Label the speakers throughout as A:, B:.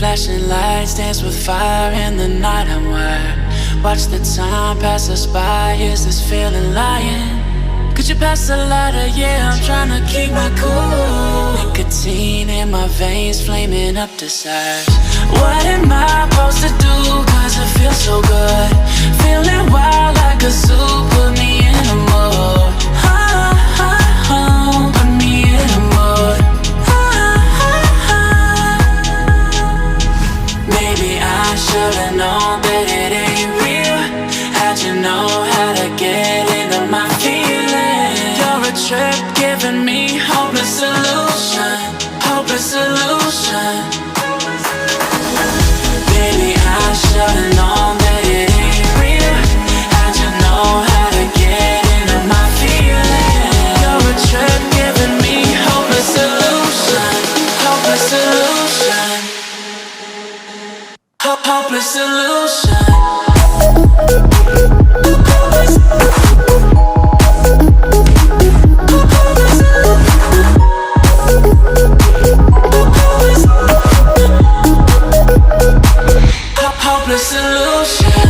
A: Flashing lights dance with fire in the night. I'm wired. Watch the time pass us by. Is this feeling lying? Could you pass the lighter? Yeah, I'm trying to keep my cool. Nicotine in my veins, flaming up desires. What am I supposed to do? Cause it feels so good. Feeling wild like a zoo. Put me in a mood. Put me in a mood. Maybe I should've known that it ain't real. How'd you know how to get into my feelings? You're a trip giving me hopeless solution. Hopeless solution. Baby, I should've known that it ain't real. How'd you know how to get into my feelings? You're a trip giving me hopeless solution. Hopeless solution. Hopeless solution. Hopeless solution.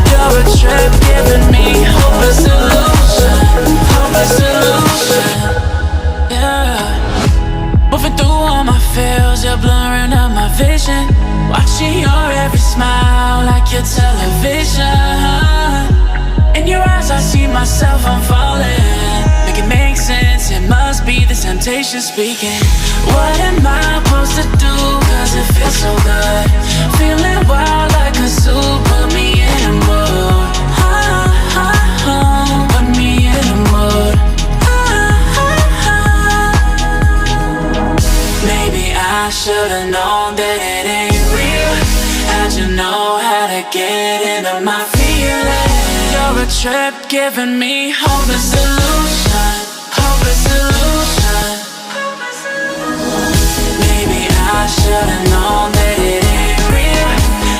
A: You're a trip giving me hopeless solution. Hopeless solution. Yeah. Moving through all my feels, you're blurring out my vision. Watching your every smile like your television. In your eyes I see myself, I'm falling. Make it make sense, it must be the temptation speaking. What am I supposed to do? Cause it feels so good. Feeling wild like a zoo. Put me in a mood. Put me in a mood. Maybe I should've known that it ain't real. How'd you know how to get into my feelings? You're a trip giving me hopeless solution. Hopeless solution. Maybe I should've known that it ain't real.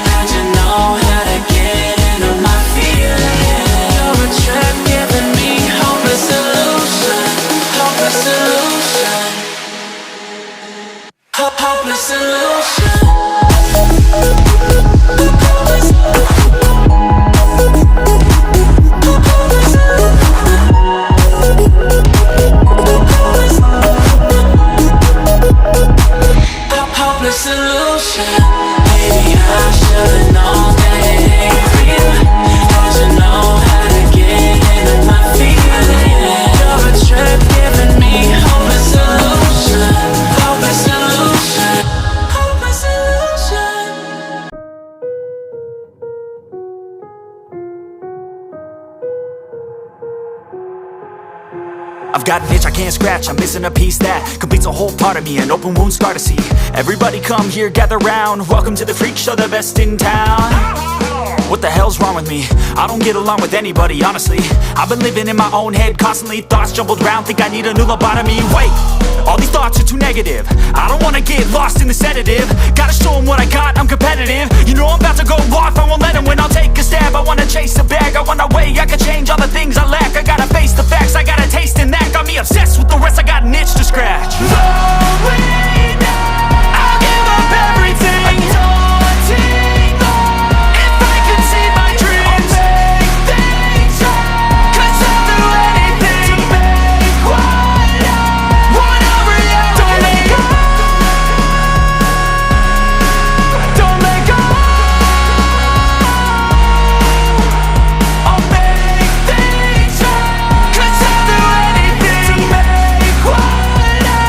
A: How'd you know how to get into my feelings? You're a trip giving me hopeless solution. Hopeless solution. Hopeless solution. Hopeless solution. Maybe I should've known that it ain't real. How'd you know how to get into my feelings? You're a trip giving me hopeless solution. Hopeless solution. Hopeless solution.
B: I've got an itch I can't scratch, I'm missing a piece that completes a whole part of me, an open wound scar to see. Everybody come here, gather round, welcome to the freak show, the best in town. What the hell's wrong with me? I don't get along with anybody, honestly. I've been living in my own head constantly, thoughts jumbled round, think I need a new lobotomy. Wait, all these thoughts are too negative. I don't wanna get lost in the sedative. Gotta show them what I got, I'm competitive. You know I'm about to go off, I won't let them win, I'll take a stab. I wanna chase a bag, I wanna weigh, I can change all the things I lack. I gotta face the facts, I got a taste in that. Got me obsessed with the rest, I got an itch to scratch. Slowly now, I'll give up everything. A daunting thought. If I could see my dreams, I'll make things right. 'Cause I'll do anything to make what I want a reality. Don't let go. Don't let go. I'll make things right. 'Cause I'll do anything to make what I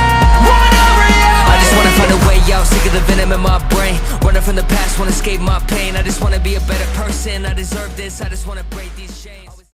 B: want a reality.
C: I just wanna find a way out, sick of the venom in my brain. Running from the past, wanna escape my pain. I just wanna be a better person, I deserve this, I just wanna break these chains.